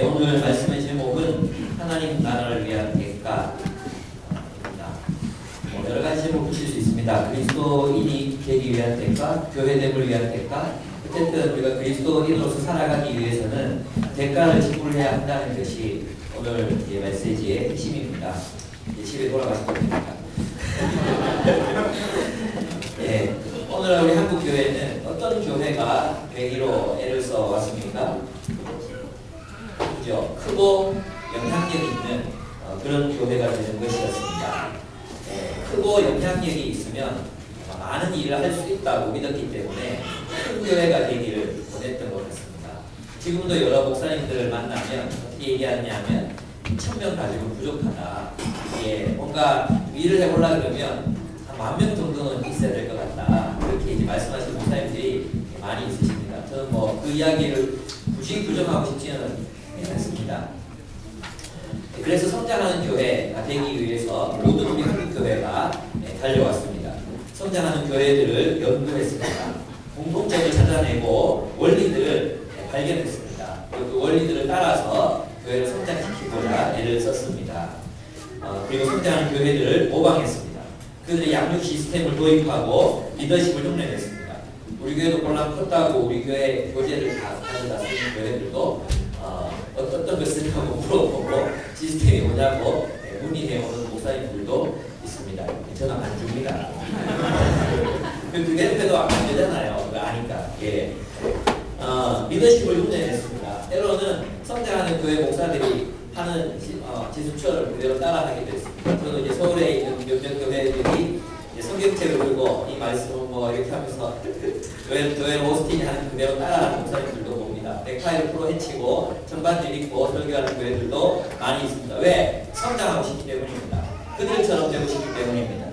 오늘 말씀의 제목은 하나님 나라를 위한 대가입니다. 여러 가지 제목 붙일 수 있습니다. 그리스도인이 되기 위한 대가, 교회됨을 위한 대가. 어쨌든 우리가 그리스도인으로서 살아가기 위해서는 대가를 지불해야 한다는 것이 오늘 메시지의 핵심입니다. 집에 돌아가시면 됩니다. 예, 오늘 우리 한국 교회는 어떤 교회가 되기로 애를 써 왔습니까? 그죠? 크고 영향력이 있는 그런 교회가 되는 것이었습니다. 크고 영향력이 있으면 많은 일을 할 수 있다고 믿었기 때문에 큰 교회가 되기를 원했던 것 같습니다. 지금도 여러 목사님들을 만나면 어떻게 얘기하냐면 1000명 가지고 부족하다. 뭔가 일을 해보려고 그러면 한 10,000명 정도는 있어야 될 것 같다. 그렇게 이제 말씀하시는 목사님들이 많이 있으십니다. 저는 뭐 그 이야기를 굳이 부정하고 싶지는 않습니다. 그래서 성장하는 교회가 되기 위해서 모든 우리 한국 교회가 달려왔습니다. 성장하는 교회들을 연구했습니다. 공통점을 찾아내고 원리들을 발견했습니다. 그 원리들을 따라서 교회를 성장시키고자 애를 썼습니다. 그리고 성장하는 교회들을 모방했습니다. 그들의 양육 시스템을 도입하고 리더십을 흉내냈습니다. 우리 교회도 골라 컸다고 우리 교회 교재를 다 가져다 쓰는 교회들도 어떤 것을 하고 물어보고 시스템이 뭐냐고 문의해오는 목사님들도 있습니다. 저는 안 줍니다. 그래도 안 되잖아요. 그거 아니까. 예. 리더십을 흉내냈습니다. 때로는 성장하는 교회 목사들이 하는 지수처를 그대로 따라하게 됐습니다. 저는 이제 서울에 있는 몇몇 교회들이 성경책을 들고 이 말씀을 뭐 이렇게 하면서 교회 호스팅 하는 그대로 따라하는 목사님들도 봅니다. 넥타이를 풀어 헤치고 청바지를 입고 설교하는 교회들도 많이 있습니다. 왜? 성장하고 싶기 때문입니다. 그들처럼 되고 싶기 때문입니다.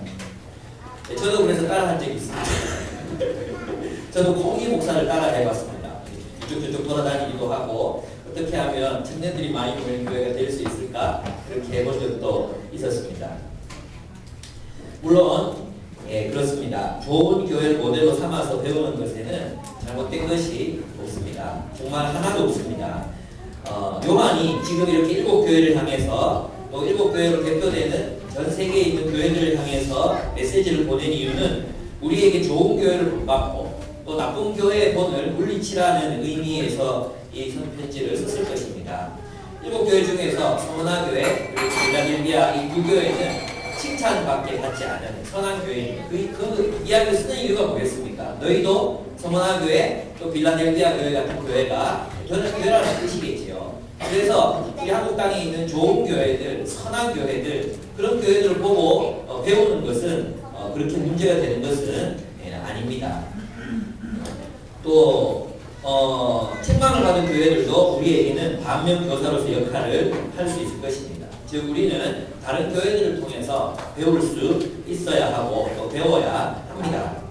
저도 그래서 따라한 적이 있습니다. 저도 공기 목사를 따라 해봤습니다. 이쪽저쪽 돌아다니기도 하고 어떻게 하면 청년들이 많이 모이는 교회가 될 수 있을까? 그렇게 해본 적도 있었습니다. 물론 그렇습니다. 좋은 교회를 모델로 삼아서 배우는 것에는 잘못된 것이 없습니다. 정말 하나도 없습니다. 요한이 지금 이렇게 7교회를 향해서 또 7교회로 대표되는 전 세계에 있는 교회들을 향해서 메시지를 보낸 이유는 우리에게 좋은 교회를 받고 또 나쁜 교회의 본을 물리치라는 의미에서 이 편지를 썼을 것입니다. 7교회 중에서 서머나교회 그리고 빌라델비아 이 두 교회는 칭찬밖에 받지 않은 선한 교회입니다. 그 이야기를 쓰는 이유가 뭐겠습니까? 너희도 서머나교회 또 빌라델비아 교회 같은 교회가 저는 교회라는 뜻이겠지요. 그래서 우리 한국 땅에 있는 좋은 교회들, 선한 교회들 그런 교회들을 보고 배우는 것은 그렇게 문제가 되는 것은 아닙니다. 또 책망을 받은 교회들도 우리에게는 반면 교사로서 역할을 할 수 있을 것입니다. 즉 우리는 다른 교회들을 통해서 배울 수 있어야 하고 또 배워야 합니다.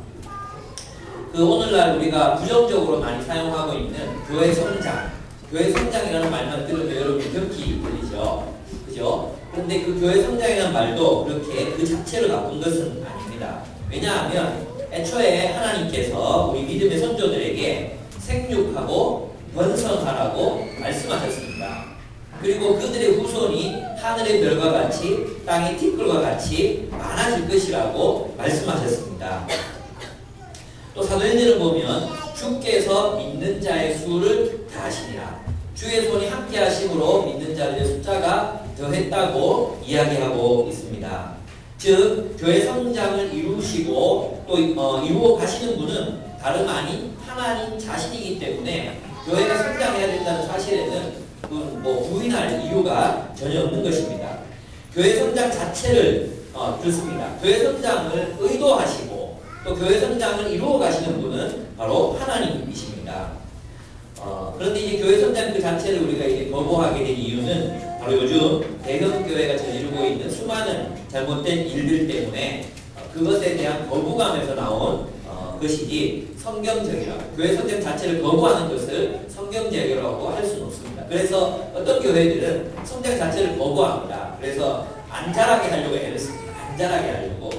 오늘날 우리가 부정적으로 많이 사용하고 있는 교회 성장, 교회 성장이라는 말만 들으면 여러분 격히 들리죠, 그죠? 그런데 그 교회 성장이라는 말도 그렇게 그 자체로 나쁜 것은 아닙니다. 왜냐하면 애초에 하나님께서 우리 믿음의 선조들에게 생육하고 번성하라고 말씀하셨습니다. 그리고 그들의 후손이 하늘의 별과 같이 땅의 티끌과 같이 많아질 것이라고 말씀하셨습니다. 또 사도행전을 보면 주께서 믿는 자의 수를 다하시니라. 주의 손이 함께 하심으로 믿는 자들의 숫자가 더했다고 이야기하고 있습니다. 즉 교회 성장을 이루시고 또 이루어 가시는 분은 다름 아닌 하나님 자신이기 때문에 교회가 성장해야 된다는 사실에는 부인할 이유가 전혀 없는 것입니다. 교회 성장 자체를 그렇습니다. 교회 성장을 의도하시고 또 교회 성장을 이루어 가시는 분은 바로 하나님이십니다. 그런데 이제 교회 성장 그 자체를 우리가 이제 거부하게 된 이유는 바로 요즘 대형 교회가 저지르고 있는 수많은 잘못된 일들 때문에 그것에 대한 거부감에서 나온 것이지 성경적이라고 교회 성장 자체를 거부하는 것을 성경적이라고 할 수는 없습니다. 그래서 어떤 교회들은 성장 자체를 거부합니다. 그래서 안 자라게 하려고 애를 씁니다. 안 자라게 하려고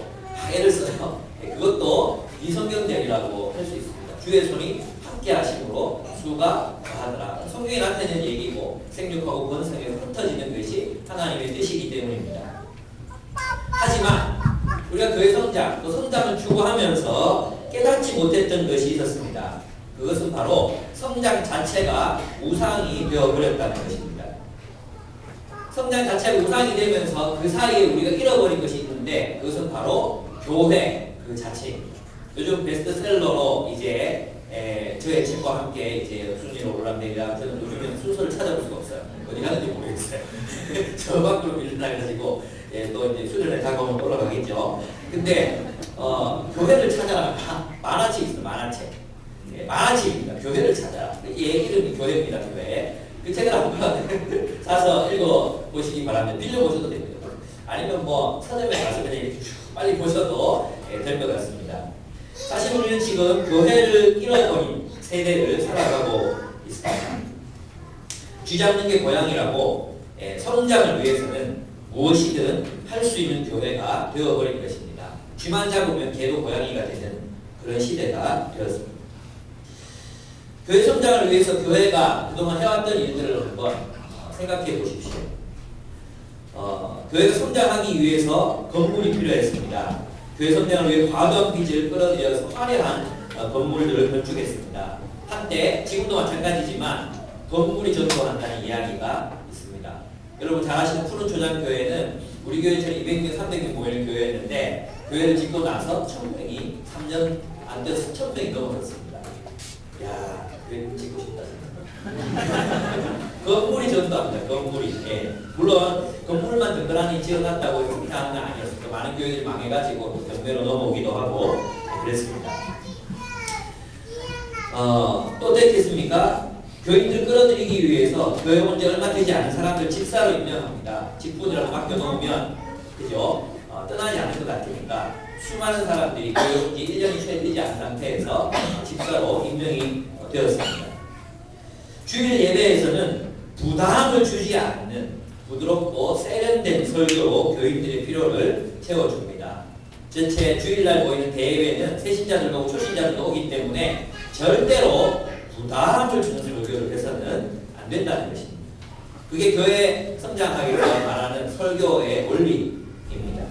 애를 써요. 그것도 비성경적이라고 할 수 있습니다. 주의 손이 함께 하심으로 수가 더하더라. 성경에 나타내는 얘기고 생육하고 번성에 흩어지는 것이 하나님의 뜻이기 때문입니다. 하지만 우리가 교회 성장, 또 성장을 추구하면서 깨닫지 못했던 것이 있었습니다. 그것은 바로 성장 자체가 우상이 되어버렸다는 것입니다. 성장 자체가 우상이 되면서 그 사이에 우리가 잃어버린 것이 있는데 그것은 바로 교회 그 자체입니다. 요즘 베스트셀러로 이제 저의 책과 함께 이제 순위로 올라갑니다. 저는 요즘에는 순서를 찾아볼 수가 없어요. 어디 가는지 모르겠어요. 저 밖으로 밀린다 그래가지고 또 이제 수련회 다가오면 올라가겠죠. 근데 교회를 찾아라. 만화책 있어요. 만화책. 만화책입니다. 교회를 찾아라. 얘 이름이 교회입니다. 교회. 그 책을 한번 사서 읽어보시기 바랍니다. 빌려보셔도 됩니다. 아니면 뭐 서점에 가서 그냥 이렇게 빨리 보셔도 될 것 같습니다. 사실 우리는 지금 교회를 잃어버린 세대를 살아가고 있습니다. 쥐잡는 게 고향이라고 성장을 위해서는 무엇이든 할 수 있는 교회가 되어버린 것입니다. 쥐만 잡으면 개도 고양이가 되는 그런 시대가 되었습니다. 교회 성장을 위해서 교회가 그동안 해왔던 일들을 한번 생각해 보십시오. 교회가 성장하기 위해서 건물이 필요했습니다. 교회 성장을 위해 과도한 빚을 끌어들여서 화려한 건물들을 건축했습니다. 한때 지금도 마찬가지지만 건물이 전도한다는 이야기가 있습니다. 여러분 잘 아시는 푸른 초장교회는 우리 교회처럼 200명, 300명 모이는 교회였는데 교회를 짓고 나서 1000명이 3년 안 돼서 1000명이 넘어섰습니다. 야, 교회 짓고 싶다. 건물이 전도합니다. 건물이. 물론 건물만 든든하니 지어놨다고 해서 그냥 건 아니었습니다. 많은 교회들이 망해가지고 경매로 넘어오기도 하고 그랬습니다. 또 어떻겠습니까? 교인들 끌어들이기 위해서 교회 온 지 얼마 되지 않은 사람들 집사로 임명합니다. 직분이라도 맡겨놓으면 그죠? 떠나지 않을 것 같으니까 수많은 사람들이 교회 온 지 1년이 채 되지 않은 상태에서 집사로 임명이 되었습니다. 주일 예배에서는 부담을 주지 않는 부드럽고 세련된 설교로 교인들의 필요를 채워줍니다. 전체 주일날 모이는 대회는 새신자들도 오고 초신자들도 오기 때문에 절대로 부담을 주는 설교를 해서는 안 된다는 것입니다. 그게 교회 성장하기 위해 말하는 설교의 원리입니다.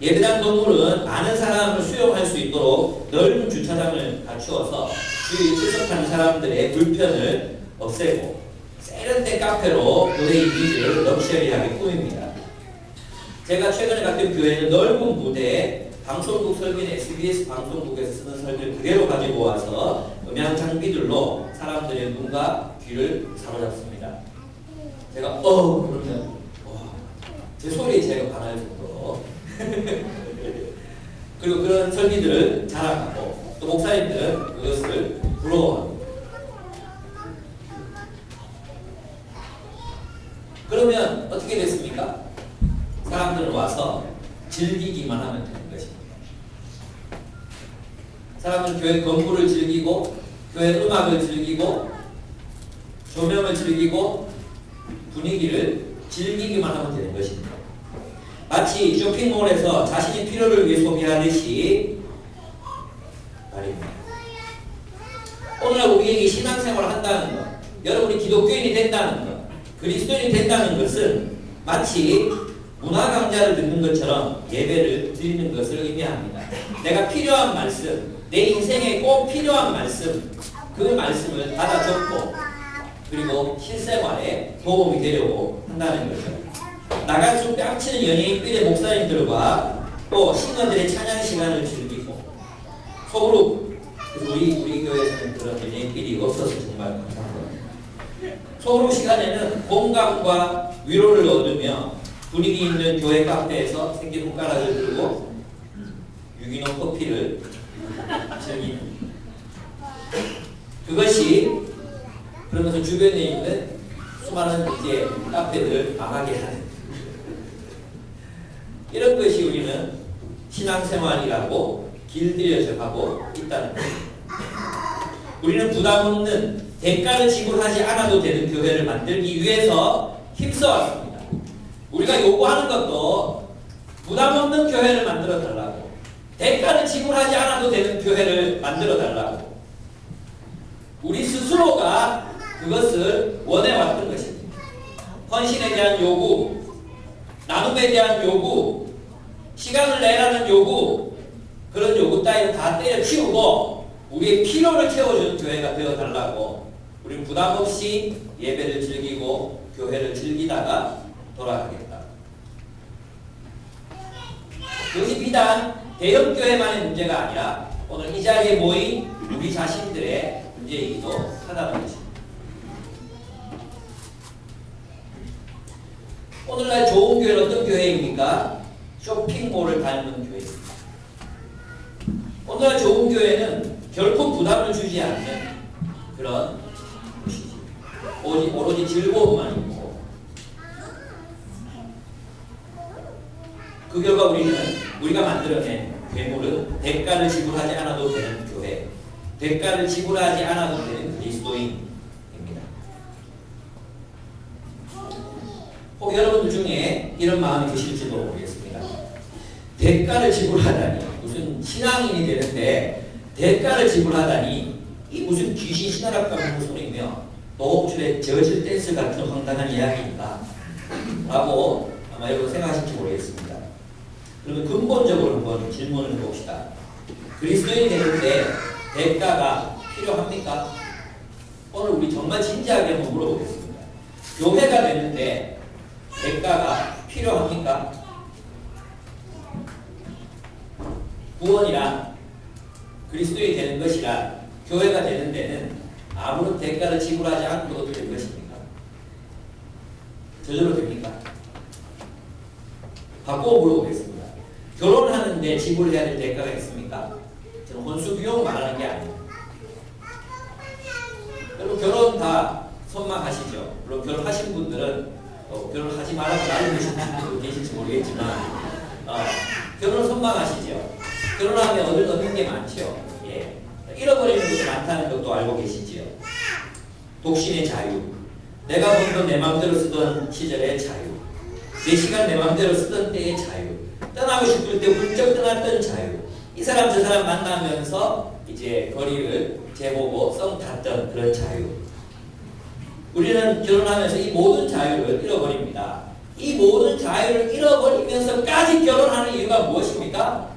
예배당 건물은 많은 사람을 수용할 수 있도록 넓은 주차장을 갖추어서 주일 출석하는 사람들의 불편을 없애고 세련된 카페로 교회 이미지를 럭셔리하게 꾸밉니다. 제가 최근에 갔던 교회는 넓은 무대에 방송국 설계는 SBS 방송국에서 쓰는 설계를 그대로 가지고 와서 음향 장비들로 사람들의 눈과 귀를 사로잡습니다. 제가 그러면 제 소리에 제가 반할 정도로 그리고 그런 설비들을 자랑하고 또 목사님들은 그것을 부러워합니다. 그러면 어떻게 됐습니까? 사람들은 와서 즐기기만 하면 되는 것입니다. 사람들은 교회 건물을 즐기고 교회 음악을 즐기고 조명을 즐기고 분위기를 즐기기만 하면 되는 것입니다. 마치 쇼핑몰에서 자신의 필요를 위해 소비하듯이 말입니다. 오늘 우리에게 신앙생활을 한다는 것, 여러분이 기독교인이 된다는 것, 그리스도인이 된다는 것은 마치 문화 강좌를 듣는 것처럼 예배를 드리는 것을 의미합니다. 내가 필요한 말씀, 내 인생에 꼭 필요한 말씀, 그 말씀을 받아 적고 그리고 실생활에 도움이 되려고 한다는 거죠. 나갈수록 뺨치는 연예인들의 목사님들과 또 신원들의 찬양 시간을 즐기고 속으로 우리 교회에서는 그런 연예인들이 없어서 정말 감사합니다. 소그룹 시간에는 공감과 위로를 얻으며 분위기 있는 교회 카페에서 생긴 손가락을 들고 유기농 커피를 즐기는 그것이 그러면서 주변에 있는 수많은 이제 카페들을 망하게 하는 이런 것이 우리는 신앙생활이라고 길들여져 가고 있다는 거예요. 우리는 부담 없는 대가를 지불하지 않아도 되는 교회를 만들기 위해서 힘써왔습니다. 우리가 요구하는 것도 부담 없는 교회를 만들어 달라고, 대가를 지불하지 않아도 되는 교회를 만들어 달라고, 우리 스스로가 그것을 원해왔던 것입니다. 헌신에 대한 요구, 나눔에 대한 요구, 시간을 내라는 요구, 그런 요구 따위를 다 때려치우고 우리의 필요를 채워주는 교회가 되어달라고 우리는 부담 없이 예배를 즐기고 교회를 즐기다가 돌아가겠다. 그것이 비단 대형교회만의 문제가 아니라 오늘 이 자리에 모인 우리 자신들의 문제이기도 하다는 것입니다. 오늘날 좋은 교회는 어떤 교회입니까? 쇼핑몰을 닮은 교회입니다. 오늘날 좋은 교회는 결코 부담을 주지 않는 그런 곳이지. 오로지 즐거움만 있고 그 결과 우리가 만들어낸 괴물은 대가를 지불하지 않아도 되는 교회, 대가를 지불하지 않아도 되는 그리스도인입니다. 혹 여러분들 중에 이런 마음이 드실지도 모르겠습니다. 대가를 지불하다니, 무슨 신앙인이 되는데 대가를 지불하다니 이 무슨 귀신 신하랍 같은 소리며 노홍철의 저질 댄스 같은 황당한 이야기인가 라고 아마 여러분 생각하실지 모르겠습니다. 그러면 근본적으로 한번 질문을 해봅시다. 그리스도인이 되는데 대가가 필요합니까? 오늘 우리 정말 진지하게 한번 물어보겠습니다. 교회가 되는데 대가가 필요합니까? 구원이란 그리스도인이 되는 것이란 교회가 되는 데는 아무런 대가를 지불하지 않고도 되는 것입니까? 저절로 됩니까? 바꾸어 물어보겠습니다. 결혼하는데 지불해야 될 대가가 있습니까? 저는 혼수 비용 말하는 게 아니에요. 여러분 결혼 다 선망하시죠? 물론 결혼하신 분들은 결혼하지 말라고 알려주신 분들도 계실지 모르겠지만 결혼을 선망하시죠? 결혼하면 얻는 게 많죠. 예. 잃어버리는 것도 많다는 것도 알고 계시지요. 독신의 자유, 내가 먼저 내 마음대로 쓰던 시절의 자유, 내 시간 내 마음대로 쓰던 때의 자유, 떠나고 싶을 때 훌쩍 떠났던 자유, 이 사람 저 사람 만나면서 이제 거리를 재보고 썸 탔던 그런 자유. 우리는 결혼하면서 이 모든 자유를 잃어버립니다. 이 모든 자유를 잃어버리면서까지 결혼하는 이유가 무엇입니까?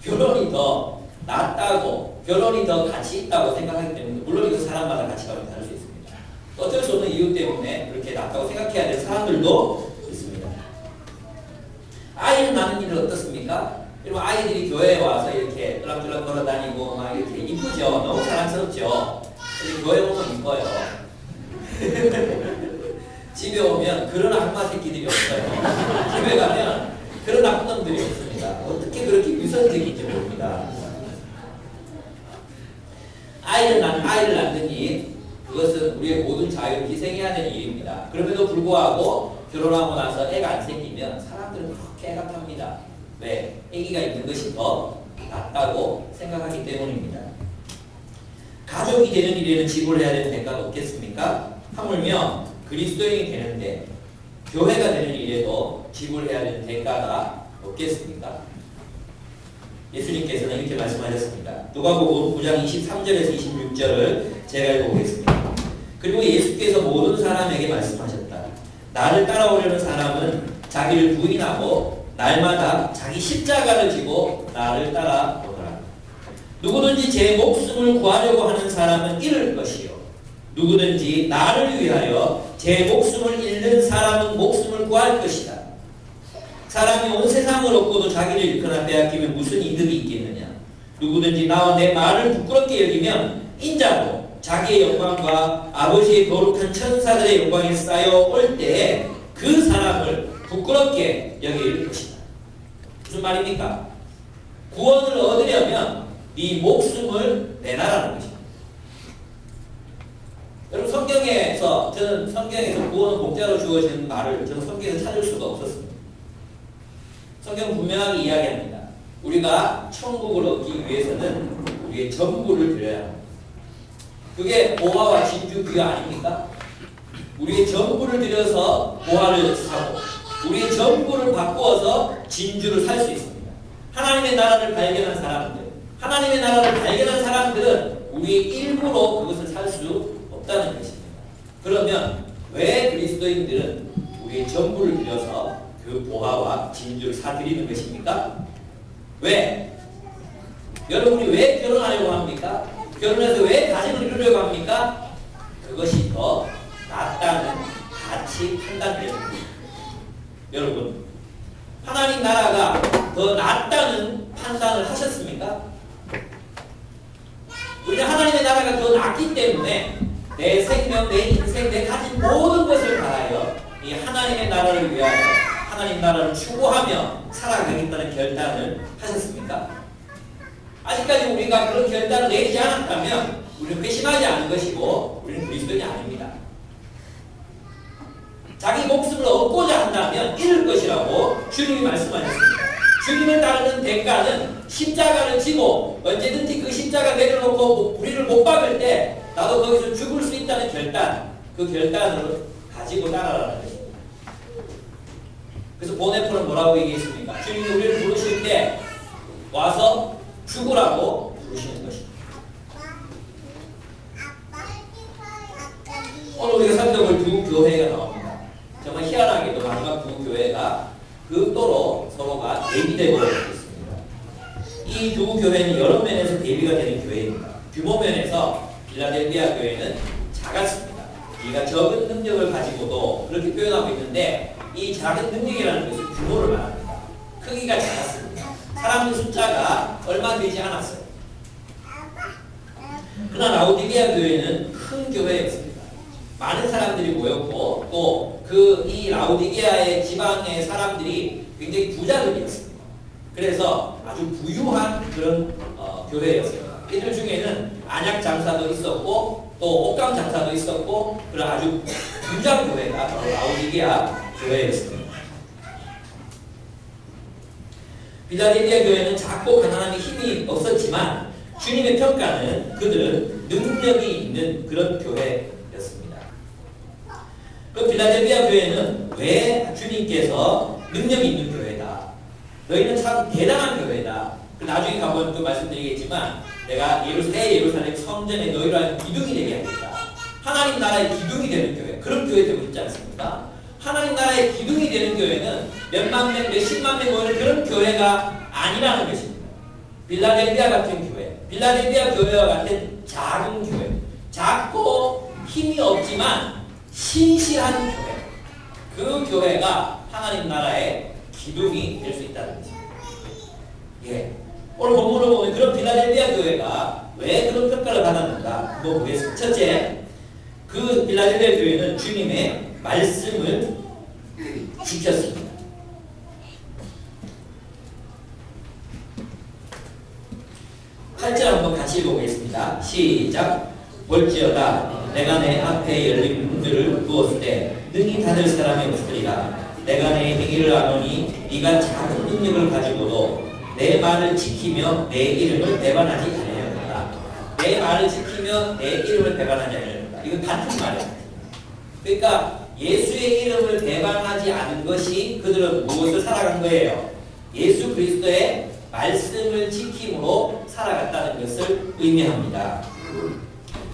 결혼이 더 낫다고, 결혼이 더 가치 있다고 생각하기 때문에, 물론 이거 사람마다 가치관이 다를 수 있습니다. 어쩔 수 없는 이유 때문에 그렇게 낫다고 생각해야 될 사람들도 있습니다. 아이를 낳는 일은 어떻습니까? 그리고 아이들이 교회에 와서 이렇게 뚜락뚜락 걸어다니고 막 이렇게 이쁘죠? 너무 사랑스럽죠? 근데 교회 오면 이뻐요. 집에 오면 그런 악마 새끼들이 없어요. 집에 가면 그런 악놈들이 없습니다. 어떻게 그렇게 유선적인지 모릅니다. 아이를 낳느니 그것은 우리의 모든 자유를 희생해야 되는 일입니다. 그럼에도 불구하고 결혼하고 나서 애가 안 생기면 사람들은 그렇게 애가 탑니다. 왜? 애기가 있는 것이 더 낫다고 생각하기 때문입니다. 가족이 되는 일에는 지불해야 되는 대가가 없겠습니까? 하물며 그리스도인이 되는데 교회가 되는 일에도 지불해야 되는 대가가 없겠습니까? 예수님께서는 이렇게 말씀하셨습니다. 누가복음 9장 23절에서 26절을 제가 읽어보겠습니다. 그리고 예수께서 모든 사람에게 말씀하셨다. 나를 따라오려는 사람은 자기를 부인하고 날마다 자기 십자가를 지고 나를 따라오더라. 누구든지 제 목숨을 구하려고 하는 사람은 잃을 것이요 누구든지 나를 위하여 제 목숨을 잃는 사람은 목숨을 구할 것이다. 사람이 온 세상을 얻고도 자기를 잃거나 빼앗기면 무슨 이득이 있겠느냐. 누구든지 나와 내 말을 부끄럽게 여기면 인자도 자기의 영광과 아버지의 거룩한 천사들의 영광에 쌓여 올 때에 그 사람을 부끄럽게 여길 것이다. 무슨 말입니까? 구원을 얻으려면 네 목숨을 내놔라는 것입니다. 여러분 저는 성경에서 구원은 공짜로 주어지는 말을 저는 성경에서 찾을 수가 없었습니다. 성경은 분명하게 이야기합니다. 우리가 천국을 얻기 위해서는 우리의 전부를 드려야 합니다. 그게 보화와 진주 귀화 아닙니까? 우리의 전부를 들여서 보화를 사고 우리의 전부를 바꾸어서 진주를 살 수 있습니다. 하나님의 나라를 발견한 사람들, 하나님의 나라를 발견한 사람들은 우리의 일부로 그것을 살 수 없다는 것입니다. 그러면 왜 그리스도인들은 우리의 전부를 들여서 그 보화와 진주를 사드리는 것입니까? 왜? 여러분이 왜 결혼하려고 합니까? 결혼해서 왜 가정을 이루려고 합니까? 그것이 더 낫다는 가치 판단 때문입니다. 여러분, 하나님 나라가 더 낫다는 판단을 하셨습니까? 우리는 하나님의 나라가 더 낫기 때문에 내 생명, 내 인생, 내 가진 모든 것을 다하여 이 하나님의 나라를 위하여 하나님 나라를 추구하며 살아가겠다는 결단을 하셨습니까? 아직까지 우리가 그런 결단을 내리지 않았다면 우리는 회심하지 않은 것이고 우리는 그리스도인이 아닙니다. 자기 목숨을 얻고자 한다면 잃을 것이라고 주님이 말씀하셨습니다. 주님을 따르는 대가는 십자가를 지고 언제든지 그 십자가 내려놓고 우리를 못 박을 때 나도 거기서 죽을 수 있다는 결단, 그 결단을 가지고 따라라는 것입니다. 그래서 보네포는 뭐라고 얘기했습니까? 주님이 우리를 부르실 때 와서 죽으라고 부르시는 것입니다. 오늘 우리가 살펴볼 두 교회가 나옵니다. 정말 희한하게도 마지막 두 교회가 극도로 서로가 대비되고 있습니다. 이 두 교회는 여러 면에서 대비가 되는 교회입니다. 규모 면에서 필라델피아 교회는 작았습니다. 이가 적은 능력을 가지고도 그렇게 표현하고 있는데 이 작은 능력이라는 것은 규모를 말합니다. 크기가 작았습니다. 사람 숫자가 얼마 되지 않았어요. 그러나 라오디게아 교회는 큰 교회였습니다. 많은 사람들이 모였고 또 이 라오디게아의 지방의 사람들이 굉장히 부자들이었습니다. 그래서 아주 부유한 그런 교회였어요. 이들 중에는 안약 장사도 있었고 또 옷감 장사도 있었고 그런 아주 부자 교회가 바로 라오디게아 교회였습니다. 필라델피아 교회는 작고 가난함에 힘이 없었지만 주님의 평가는 그들은 능력이 있는 그런 교회였습니다. 그 필라델피아 교회는 왜 주님께서 능력이 있는 교회다. 너희는 참 대단한 교회다. 나중에 한번 또 말씀드리겠지만 내가 새 예루살렘 성전에 너희로 하여금 기둥이 되게 하겠다. 하나님 나라의 기둥이 되는 교회. 그런 교회 되고 있지 않습니까? 하나님 나라의 기둥이 되는 교회는 몇만 명, 몇십만 명 모이는 그런 교회가 아니라는 것입니다. 필라델피아 같은 교회, 필라델피아 교회와 같은 작은 교회, 작고 힘이 없지만 신실한 교회, 그 교회가 하나님 나라의 기둥이 될 수 있다는 것입니다. 예. 오늘 본문을 보면 그런 필라델피아 교회가 왜 그런 평가를 받았는가 한번 보겠습니다. 첫째, 그 필라델피아 교회는 주님의 말씀을 지켰습니다. 8절 한번 같이 읽어보겠습니다. 시작. 볼지어다 내가 내 앞에 열린 문들을 두었을 때 능히 닫을 사람이 없으리라. 내가 내 행위를 아노니 네가 작은 능력을 가지고도 내 말을 지키며 내 이름을 배반하지 아니하였다. 내 말을 지키며 내 이름을 배반하지 아니하였다. 이건 같은 말이에요. 그러니까 예수의 이름을 배반하지 않은 것이 그들은 무엇을 살아간 거예요? 예수 그리스도의 말씀을 지킴으로 살아갔다는 것을 의미합니다.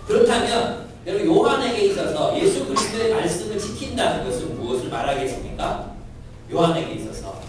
그렇다면 여러분 요한에게 있어서 예수 그리스도의 말씀을 지킨다는 것은 무엇을 말하겠습니까? 요한에게 있어서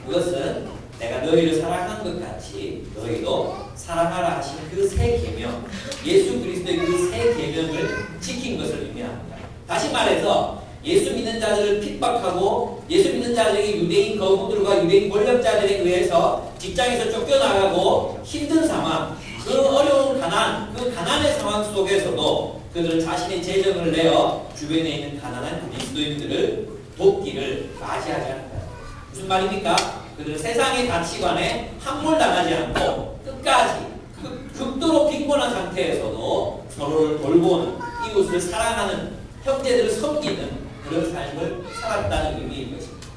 그것은 내가 너희를 사랑한 것 같이 너희도 사랑하라 하신 그 새 계명, 예수 그리스도의 그 새 계명을 지킨 것을 의미합니다. 다시 말해서 예수 믿는 자들을 핍박하고 예수 믿는 자들에게 유대인 거부들과 유대인 권력자들에 의해서 직장에서 쫓겨나가고 힘든 상황, 그 어려운 가난, 그 가난의 상황 속에서도 그들은 자신의 재정을 내어 주변에 있는 가난한 그리스도인들을 돕기를 맞이하지 않는다. 무슨 말입니까? 그들은 세상의 가치관에 함몰당하지 않고 끝까지 극도로 빈곤한 상태에서도 서로를 돌보는, 이웃을 사랑하는, 형제들을 섬기는 그런 삶을 살았다는 의미인 것입니다.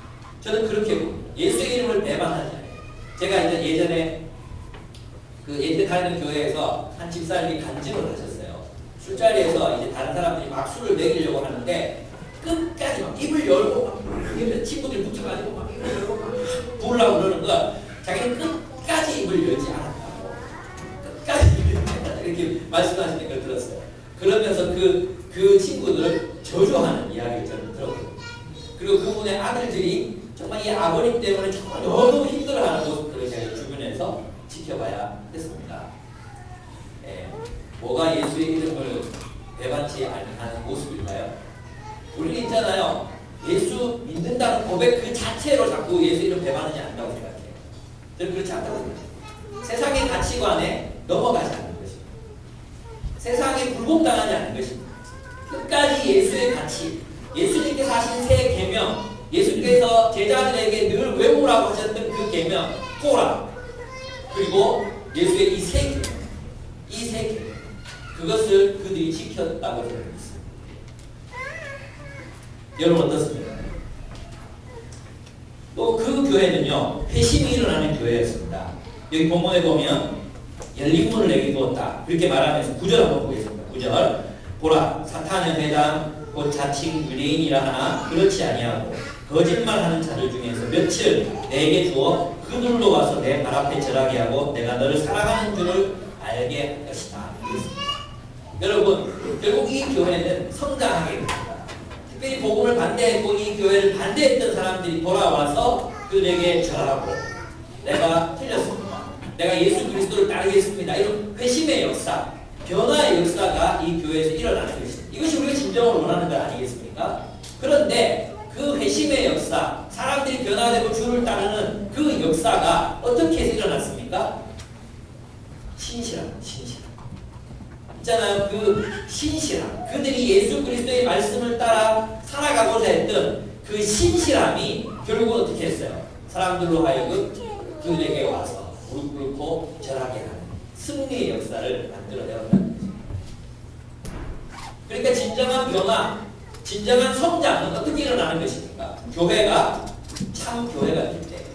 저는 그렇게 봅니다. 예수의 이름을 배반하지 않아요. 제가 이제 예전에 다니는 교회에서 한 집사님이 간증을 하셨어요. 술자리에서 이제 다른 사람들이 막 술을 먹이려고 하는데 끝까지 막 입을 열고 막 친구들이 붙여가지고 막 입을 열고 막 부으려고 그러는 거 자기는 끝까지 입을 열지 않았다고. 끝까지 이렇게 말씀하시는 걸 들었어요. 그러면서 그 친구들을 저주하는 이야기를 저는 들었거든요. 그리고 그분의 아들들이 정말 이 아버님 때문에 정말 너무 힘들어하는 모습들을 제가 주변에서 지켜봐야 했습니다. 예, 뭐가 예수의 이름을 배반치 않는 모습일까요? 우리는 있잖아요. 예수 믿는다는 고백 그 자체로 자꾸 예수 이름 배반하지 않는다고 생각해요. 저는 그렇지 않다고 생각해요. 세상의 가치관에 넘어가지 않는 것입니다. 세상에 굴복당하지 않는 것입니다. 끝까지 예수의 가치, 예수님께서 하신 새 계명, 예수님께서 제자들에게 늘 외우라고 하셨던 그 계명, 토라, 그리고 예수의 이 세 계명, 이 세 계명, 그것을 그들이 지켰다고 저는 믿습니다. 여러분 어떻습니까? 또 그 교회는요, 회심이 일어나는 교회였습니다. 여기 본문에 보면 열린 문을 내게 두었다 그렇게 말하면서 9절 한번 보겠습니다. 9절 보라 사탄의 회당 곧 자칭 유대인이라 하나 그렇지 아니하고 거짓말하는 자들 중에서 며칠 내게 주어 그들로 와서 내 발 앞에 절하게 하고 내가 너를 사랑하는 줄을 알게 할 것이다. 여러분 결국 이 교회는 성장하게 됩니다. 특별히 복음을 반대했고 이 교회를 반대했던 사람들이 돌아와서 그들에게 절하고 내가 틀렸습니다. 내가 예수 그리스도를 따르겠습니다. 이런 회심의 역사, 변화의 역사가 이 교회에서 일어나는 것입니다. 이것이 우리가 진정으로 원하는 것 아니겠습니까? 그런데 그 회심의 역사, 사람들이 변화되고 주를 따르는 그 역사가 어떻게 해서 일어났습니까? 신실함. 있잖아요. 그 신실함. 그들이 예수 그리스도의 말씀을 따라 살아가고자 했던 그 신실함이 결국은 어떻게 했어요? 사람들로 하여금 그들에게 와서 무릎 꿇고 절하게 하는 승리의 역사를 만들어내었다는 거죠. 그러니까 진정한 변화, 진정한 성장은 어떻게 일어나는 것입니까? 교회가 참 교회가 될 때,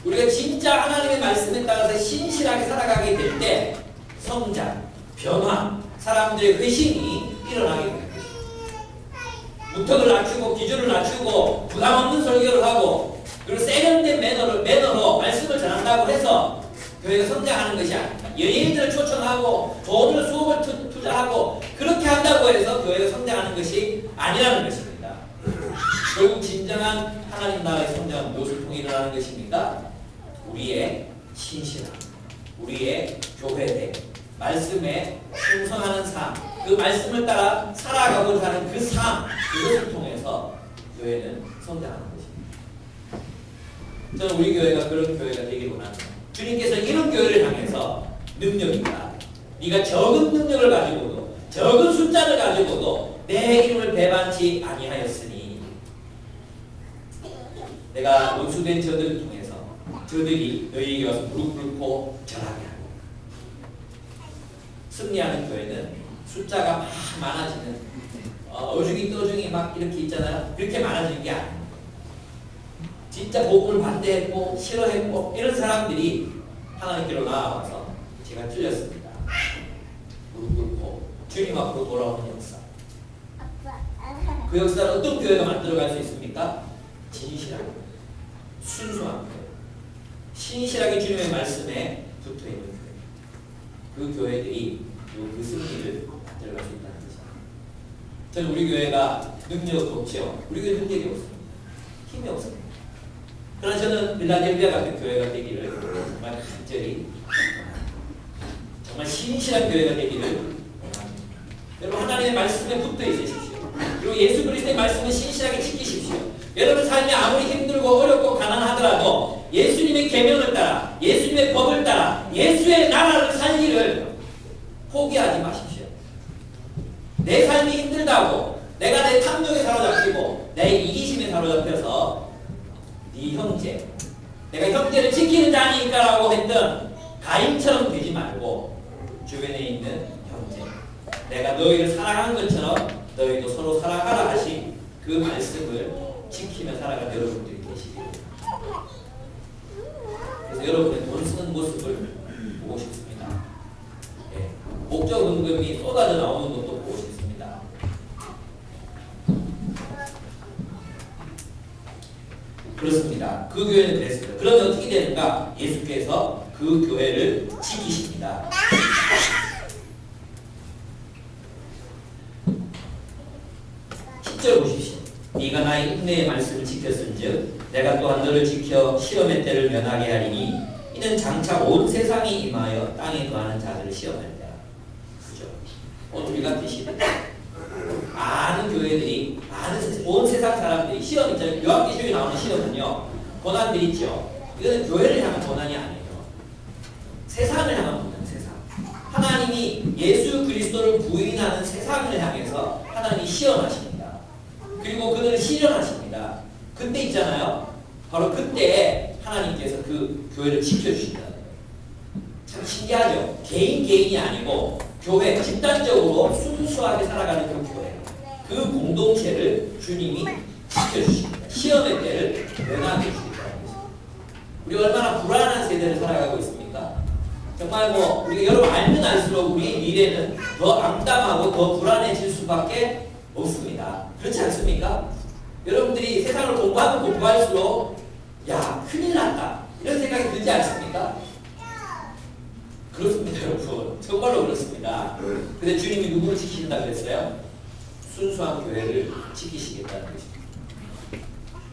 우리가 진짜 하나님의 말씀에 따라서 신실하게 살아가게 될 때 성장, 변화, 사람들의 회심이 일어나게 됩니다. 무턱을 낮추고 기준을 낮추고 부담 없는 설교를 하고 그리고 세련된 매너로 말씀을 전한다고 해서 교회가 성장하는 것이 아닙니다. 연예인들을 초청하고 돈을 수억을 투자하고 그렇게 한다고 해서 교회가 성장하는 것이 아니라는 것입니다. 결국 진정한 하나님 나라의 성장은 무엇을 통해 일어나는 것입니까? 우리의 신실함, 우리의 교회됨, 말씀에 충성하는 삶, 그 말씀을 따라 살아가고자 하는 그 삶, 그것을 통해서 교회는 성장하는 것입니다. 저는 우리 교회가 그런 교회가 되기를 원합니다. 주님께서 이런 교회를 향해서 능력이다. 네가 적은 능력을 가지고도 적은 숫자를 가지고도 내 이름을 배반치 아니하였으니 내가 원수된 저들을 통해서 저들이 너희에게 와서 무릎 꿇고 절하게 하고 승리하는 교회는 숫자가 막 많아지는 어중이 떠중이 막 이렇게 있잖아요. 그렇게 많아지는 게 아닙니다. 진짜 복음을 반대했고 싫어했고 이런 사람들이 하나님께로 나아와서 제가 틀렸습니다. 무릎 꿇고 주님 앞으로 돌아오는 역사. 그 역사를 어떤 교회가 만들어갈 수 있습니까? 진실하게 순수한 교회, 신실하게 주님의 말씀에 붙어있는 교회. 그 교회들이 그 승리를 만들어갈 수 있다는 거죠. 저는 우리 교회가 능력도 없죠. 우리 교회 능력이 없습니다. 힘이 없습니다. 그러나 저는 빌라델비아 같은 교회가 되기를 정말 간절히 정말 신실한 교회가 되기를 원합니다. 여러분 하나님의 말씀에 붙어 있으십시오. 그리고 예수 그리스도의 말씀을 신실하게 지키십시오. 여러분 삶이 아무리 힘들고 어렵고 가난하더라도 예수님의 계명을 따라 예수님의 법을 따라 예수의 나라를 살기를 포기하지 마십시오. 내 삶이 힘들다고 내가 내 탐욕에 사로잡히고 내 이기심에 사로잡혀서 네 형제, 내가 형제를 지키는 자니까라고 했던 가인처럼 되지 말고 주변에 있는 형제, 내가 너희를 사랑한 것처럼 너희도 서로 사랑하라 하신 그 말씀을 지키며 살아가는 여러분들이 계시기를. 그래서 여러분의 돈 쓰는 모습을 보고 싶습니다. 예, 목적 은금이 쏟아져 나오는 것도 보고 싶습니다. 그렇습니다. 그 교회는 그랬습니다. 그러면 어떻게 되는가? 예수께서 그 교회를 지키십니다. 10절 보십시오. 네가 나의 인내의 말씀을 지켰은즉 내가 또한 너를 지켜 시험의 때를 면하게 하리니 이는 장차 온 세상이 임하여 땅에 거하는 자들을 시험할 때라. 그죠? 오늘 우리가 계시는 많은 교회들이 온 세상 사람들이 시험 있잖아요. 요한계시록에 나오는 시험은요, 고난들이 있죠. 이거는 교회를 향한 고난이 아니에요. 세상을 향한 고난, 세상. 하나님이 예수 그리스도를 부인하는 세상을 향해서 하나님이 시험하십니다. 그리고 그들을 시련하십니다. 그때 있잖아요. 바로 그때 하나님께서 그 교회를 지켜주신다는 거예요. 참 신기하죠. 개인이 아니고 교회, 집단적으로 순수하게 살아가는 그 교회, 그 공동체를 주님이 지켜주십니다. 시험의 때를 면하게 해주시겠다는 거죠. 우리 얼마나 불안한 세대를 살아가고 있습니까? 정말 우리가 여러분 알면 알수록 우리의 미래는 더 암담하고 더 불안해질 수밖에 없습니다. 그렇지 않습니까? 여러분들이 세상을 공부하면 공부할수록 야, 큰일 났다 이런 생각이 들지 않습니까? 그렇습니다, 여러분. 정말로 그렇습니다. 근데 주님이 누구를 지키신다 그랬어요? 순수한 교회를 지키시겠다는 것입니다.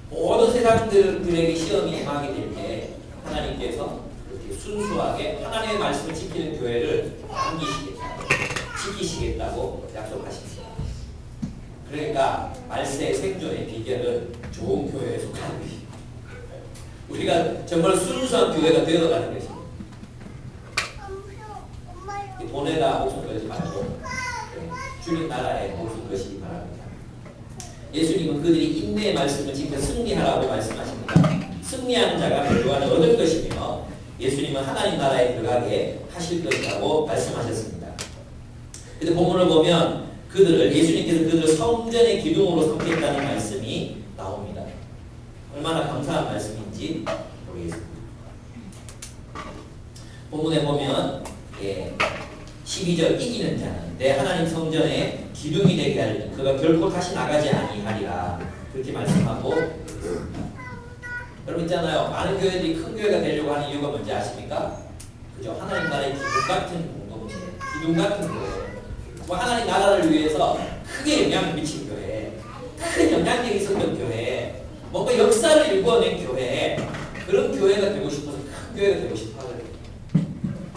모든 세상들에게 시험이 임하게 될 때 하나님께서 그렇게 순수하게 하나님의 말씀을 지키는 교회를 지키시겠다고 약속하십니다. 그러니까 말세의 생존의 비결은 좋은 교회에 속하는 것입니다. 우리가 정말 순수한 교회가 되어가는 것입니다. 돈에다 목숨 걸지 말고 주님 나라에 목숨 것이기 바랍니다. 예수님은 그들이 인내의 말씀을 지켜 승리하라고 말씀하십니다. 승리하는 자가 결과는 얻을 것이며 예수님은 하나님 나라에 들어가게 하실 것이라고 말씀하셨습니다. 그런데 본문을 보면 예수님께서 그들을 성전의 기둥으로 삼겠다는 말씀이 나옵니다. 얼마나 감사한 말씀인지 모르겠습니다. 본문에 보면 12절 이기는 자는 내 하나님 성전의 기둥이 되게 하리니 그가 결코 다시 나가지 아니하리라 그렇게 말씀하고 있습니다. 여러분 있잖아요. 많은 교회들이 큰 교회가 되려고 하는 이유가 뭔지 아십니까? 그죠? 하나님 나라의 기둥 같은 공동체, 기둥 같은 교회. 하나님 나라를 위해서 크게 영향을 미친 교회, 큰 영향력이 있었던 교회, 뭔가 역사를 일궈낸 교회, 그런 교회가 되고 싶어서 큰 교회가 되고 싶어 하거든요.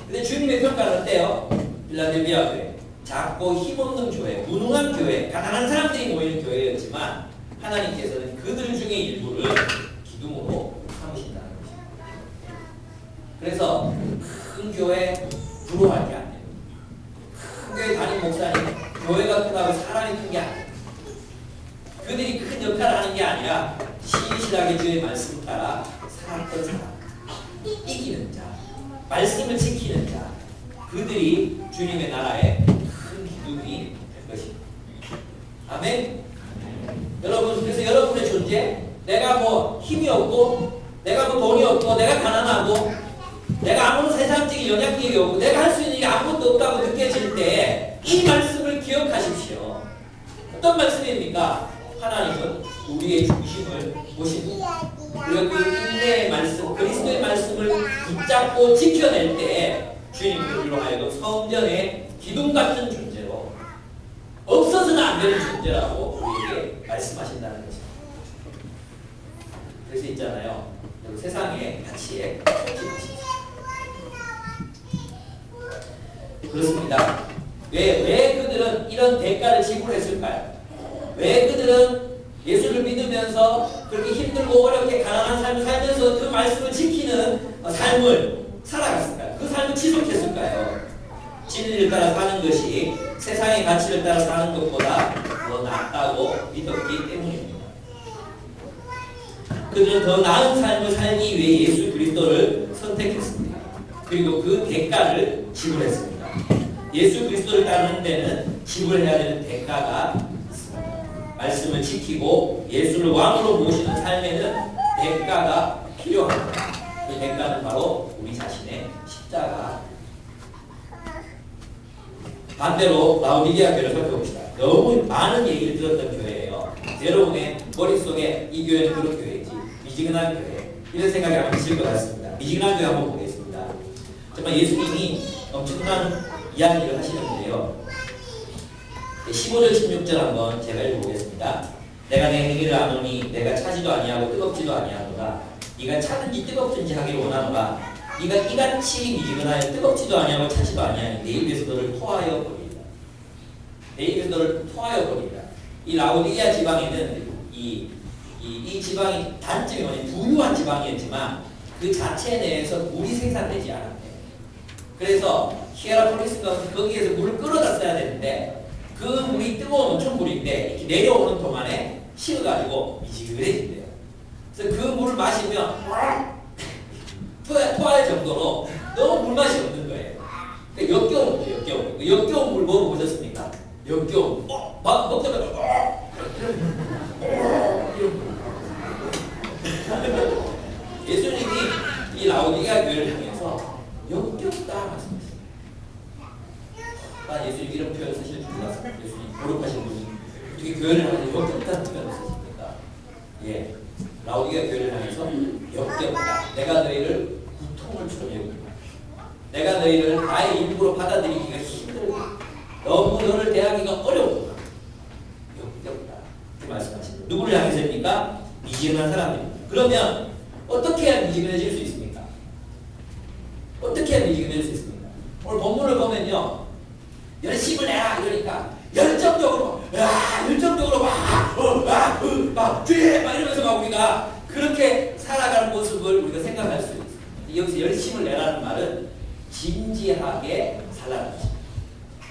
근데 주님의 평가는 어때요? 필라델피아 교회, 작고 힘없는 교회, 무능한 교회, 가난한 사람들이 모이는 교회였지만 하나님께서는 그들 중에 일부를 기둥으로 삼으신다는 것입니다. 그래서 큰 교회 부러워할 게 아니에요. 큰 교회 담임 목사님, 교회가 크다고 사람이 큰 게 아니에요. 그들이 큰 역할을 하는 게 아니라 신실하게 주의 말씀 따라 살았던 사람, 이기는 자, 말씀을 지키는 자, 그들이 주님의 나라의 큰 기둥이 될 것입니다. 아멘. 여러분, 그래서 여러분의 존재, 내가 힘이 없고, 내가 돈이 없고, 내가 가난하고, 내가 아무런 세상적인 영향력이 없고, 내가 할 수 있는 게 아무것도 없다고 느껴질 때 이 말씀을 기억하십시오. 어떤 말씀입니까? 하나님은 우리의 중심을 보시고 우리가 그 인내의 말씀, 그리스도의 말씀을 붙잡고 지켜낼 때 주님은 우리로 하여금 성전의 기둥 같은 존재로 없어서는 안 되는 존재라고 우리에게 말씀하신다는 것입니다. 그래서 있잖아요. 세상의 가치에 소집하십시오. 그렇습니다. 왜 그들은 이런 대가를 지불했을까요? 왜 그들은 예수를 믿으면서 그렇게 힘들고 어렵게 가난한 삶을 살면서 그 말씀을 지키는 삶을 살아갔을까요? 그 삶을 지속했을까요? 진리를 따라 사는 것이 세상의 가치를 따라 사는 것보다 더 낫다고 믿었기 때문입니다. 그들은 더 나은 삶을 살기 위해 예수 그리스도를 선택했습니다. 그리고 그 대가를 지불했습니다. 예수 그리스도를 따르는 데는 지불해야 되는 대가가 있습니다. 말씀을 지키고 예수를 왕으로 모시는 삶에는 대가가 필요합니다. 그 대가는 바로 우리 자신의 십자가. 반대로 라오디게아 교회를 살펴봅시다. 너무 많은 얘기를 들었던 교회예요. 여러분의 머릿속에 이 교회는 그런 교회지, 미지근한 교회, 이런 생각이 아마 드실 것 같습니다. 미지근한 교회 한번 보겠습니다. 정말 예수님이 엄청난 이야기를 하시는데요. 15절 16절 한번 제가 읽어보겠습니다. 내가 내 행위를 아노니 내가 차지도 아니하고 뜨겁지도 아니하노라. 네가 차든지 뜨겁든지 하기를 원하노라. 네가 이같이 미지근하여 뜨겁지도 아니하고 차지도 아니하니 내 입에서 너를 토하여 버리리라. 내 입에서 너를 토하여 버리리라. 이 라오디게아 지방에는 이 지방이 단점이 뭐냐, 부유한 지방이었지만 그 자체 내에서 물이 생산되지 않았대요. 그래서 히에라폴리스가 거기에서 물을 끌어다 써야 되는데 그 물이 뜨거운 온천물인데 이렇게 내려오는 동안에 식어가지고 미지근해진대요. 그래서 그 물을 마시면 토할 정도로 너무 물맛이 없는 거예요. 그러니까 역겨운 거죠, 역겨운 거. 역겨운 물 먹어보셨습니까? 역겨운 막 먹자마자 예수님이 이 라오디게아 교회를 향해서 역겹다 말씀하셨어요. 난 예수님 이런 표현을 쓰실 줄 몰랐어요. 예수님 거룩하신 분이 어떻게 교회를 향해서 역겹다는 표현을 쓰십니까? 예, 라오디게아 교회를 향해서 역겹다. 내가 너희를 고통을 여긴다. 내가 너희를 나의 일부로 받아들이기가 힘들고 너무 너를 대하기가 어려워. 역겹다. 이렇게 말씀하십니다. 누구를 향해서입니까? 미지근한 사람입니다. 그러면 어떻게 해야 미지근해질 수 있습니까? 어떻게 해야 미지근해질 수 있습니까? 오늘 본문을 보면요, 열심을 내라 이러니까 열정적으로 막 뒤에 막 이러면서 막 우리가 그렇게 살아가는 모습을 우리가 생각할 수 있습니다. 여기서 열심을 내라는 말은 진지하게 살라는 것입니다.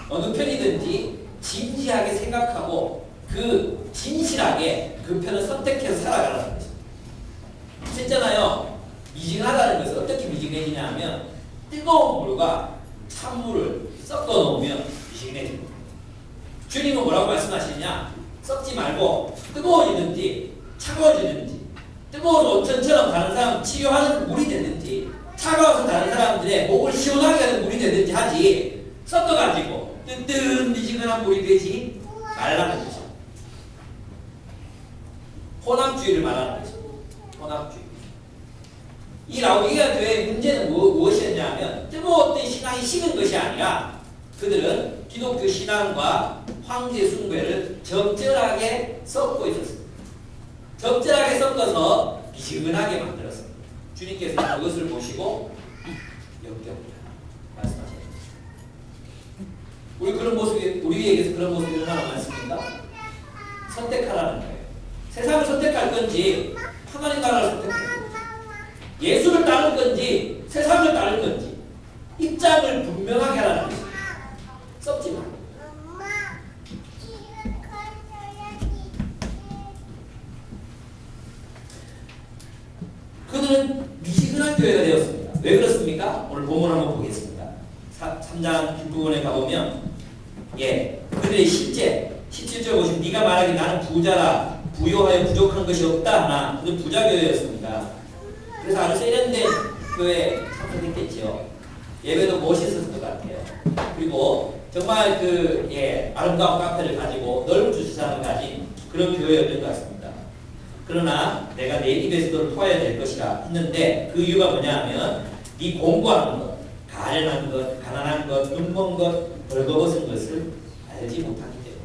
어느 편이든지 진지하게 생각하고 그 진실하게 그 편을 선택해서 살아가라는 것입니다. 진짜나요? 미지근하다는 것은 어떻게 미지근해지냐 하면 뜨거운 물과 찬물을 섞어 놓으면 미지근해집니다. 주님은 뭐라고 말씀하시느냐? 섞지 말고 뜨거워지든지 차가워지든지 뜨거운 온천처럼 다른 사람 치유하는 물이 되든지 차가워서 다른 사람들의 목을 시원하게 하는 물이 되든지 하지 섞어가지고 뜨뜻 미지근한 물이 되지 말라는 것이죠. 혼합주의를 말하는 것이죠. 혼합주의. 이 라오디게아 교회의 문제는 무엇이었냐 하면 뜨거웠던 신앙이 식은 것이 아니라 그들은 기독교 신앙과 황제 숭배를 적절하게 섞고 있었습니다. 적절하게 섞어서 미지근하게 만들었습니다. 주님께서 그것을 보시고 역겹다 말씀하셨습니다. 우리에게서 그런 모습이 얼마나 많습니까? 선택하라는 거예요. 세상을 선택할 건지 하나님 나라를 선택할 건지 예수를 따를 건지 세상을 따를 건지 입장을 분명하게 하라는 것입니다. 썩지 마. 그들은 미지근한 교회가 되었습니다. 왜 그렇습니까? 오늘 본문 한번 보겠습니다. 3장 뒷부분에 가보면 그들의 실제 17절 보시면 네가 말하기 나는 부자라 부요하여 부족한 것이 없다 하나 그는 부자 교회였습니다. 그래서 아주 세련된 교회에 참석했겠죠. 예배도 멋있었을 것 같아요. 그리고 정말 아름다운 카페를 가지고 넓은 주차장을 가진 그런 교회였던 것 같습니다. 그러나 내가 내 입에서 너를 토해야 될 것이라 했는데 그 이유가 뭐냐 하면 네 공부하는 것, 가련한 것, 가난한 것, 눈먼 것, 벌거벗은 것을 알지 못하기 때문이다.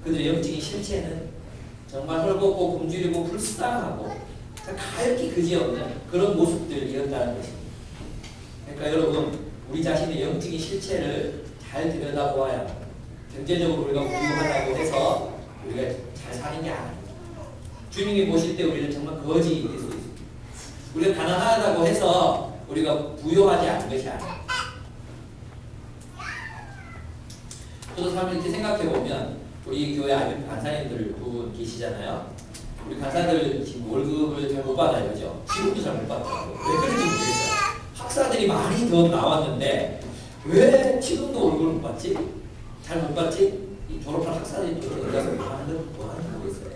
그들의 영적인 실체는 정말 헐겁고 굶주리고 불쌍하고 가엾게 그지없는 그런 모습들이었다는 것입니다. 그러니까 여러분 우리 자신의 영적인 실체를 잘 들여다보아야 합니다. 경제적으로 우리가 부유하다고 해서 우리가 잘 사는 게 아닙니다. 주님이 보실 때 우리는 정말 거지일 수 있습니다. 우리가 가난하다고 해서 우리가 부유하지 않은 것이 아닙니다. 저도 사람들 이렇게 생각해보면 우리 교회 간사님들 두 분 계시잖아요. 우리 간사들 지금 월급을 잘 못 받아요. 그죠? 지금도 잘 못 받더라고요. 왜 그런지 모르겠어요. 학사들이 많이 더 나왔는데 왜 지금도 월급을 못 받지? 잘 못 받지? 이 졸업한 학사들이 또 어디 가서 뭐 하는지 모르겠어요.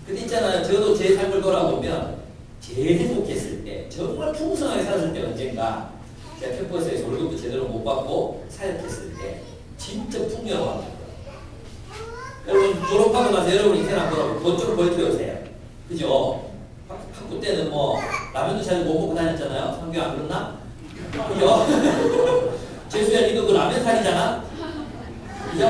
근데 있잖아요. 저도 제 삶을 돌아보면 제일 행복했을 때, 정말 풍성하게 살았을 때 언젠가 제가 캠퍼스에서 월급도 제대로 못 받고 사역했을 때 진짜 풍요로웠어요. 여러분 졸업하고 나서 여러분 인생 안 돌아보고 돈 좀 벌어보세요. 그죠? 학부 때는 뭐 라면도 잘 못 먹고 다녔잖아요. 성경 안 그렇나? 그죠? 재수야 니도 그 라면 살이잖아? 그죠?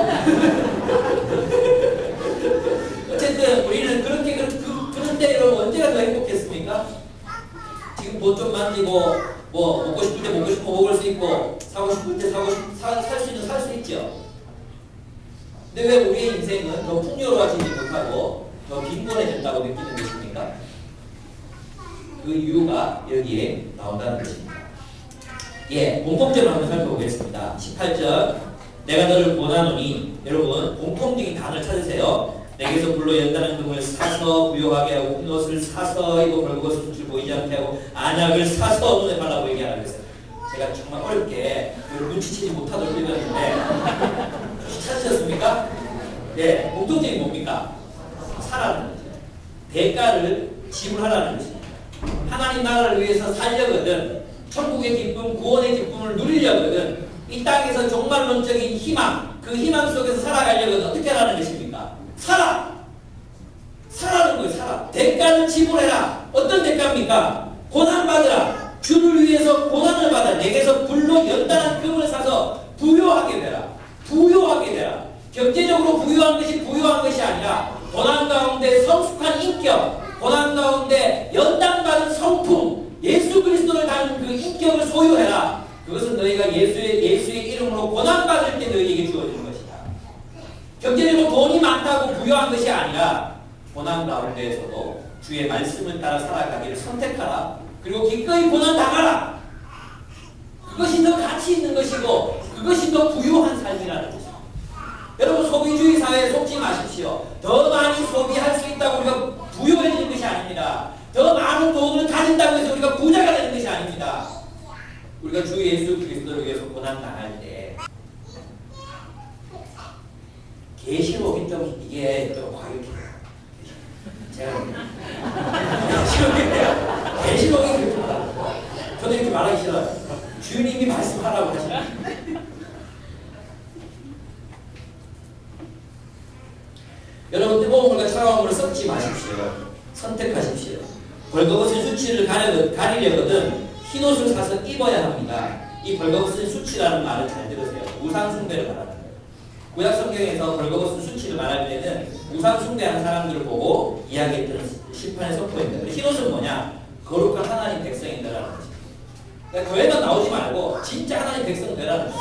여러분 언제가 더 행복했습니까? 지금 돈 좀 만지고 뭐 먹고 싶을 때 먹고 싶은 거 먹을 수 있고 사고 싶을 때 살 수 있는 살 수 있죠. 근데 왜 우리의 인생은 더 풍요로워지지 못하고 더 빈곤해졌다고 느끼는 것입니까? 그 이유가 여기에 나온다는 것입니다. 예, 공통점을 한번 살펴보겠습니다. 18절 내가 너를 권하노니 여러분 공통적인 단어를 찾으세요. 내게서 불로 연다는 금을 사서 부요하게 하고 흰 옷을 사서 입어 벌거벗은 숫줄 보이지 않게 하고 안약을 사서 눈에 발라 보이게 하라 그랬어요. 제가 정말 어렵게 눈치채지 못하도록 읽었는데 찾으셨습니까? 네, 공통점이 뭡니까? 사라는 거죠. 대가를 지불하라는 것입니다. 하나님 나라를 위해서 살려거든 천국의 기쁨, 구원의 기쁨을 누리려거든 이 땅에서 종말론적인 희망, 그 희망 속에서 살아가려거든 어떻게 하라는 것입니까? 살아! 살아는 거예요. 살아. 대가를 지불해라. 어떤 대가입니까? 고난받으라. 주를 위해서 고난을 받아 내게서 불로 연단한 금을 사서 부요하게 되라. 부요하게 되라. 경제적으로 부유한 것이 부유한 것이 아니라 고난 가운데 성숙한 인격, 고난 가운데 연단받은 성품, 예수 그리스도를 닮은 그 인격을 소유해라. 그것은 너희가 예수의 이름으로 고난받을 때 너희에게 주어지는 것이다. 경제적으로 돈이 많다고 부유한 것이 아니라 고난 가운데에서도 주의 말씀을 따라 살아가기를 선택하라. 그리고 기꺼이 고난 당하라. 그것이 더 가치 있는 것이고 그것이 더 부유한 삶이라는 것입니다. 여러분 소비주의 사회에 속지 마십시오. 더 많이 소비할 수 있다고 우리가 부유해지는 것이 아닙니다. 더 많은 돈을 가진다고 해서 우리가 부자가 되는 것이 아닙니다. 우리가 주 예수 그리스도를 위해서 고난 당할 때 계시록이 좀 이게 좀 과격해요. 제가 계시록이 그렇다. 저도 이렇게 말하기 싫어요. 주님이 말씀하라고 하시는. 여러분 뜨거운 물과 차가운 물을 섞지 마십시오. 선택하십시오. 벌거벗은 수치를 가리려거든 흰옷을 사서 입어야 합니다. 이 벌거벗은 수치라는 말을 잘 들으세요. 우상숭배를 말하는 거예요. 구약 성경에서 벌거벗은 수치를 말할 때는 우상숭배하는 사람들을 보고 이야기했던 심판의 선포입니다. 흰옷은 뭐냐? 거룩한 하나님 백성이다라는 거죠. 그러니까 교회만 나오지 말고 진짜 하나님 백성 되라는 거예요.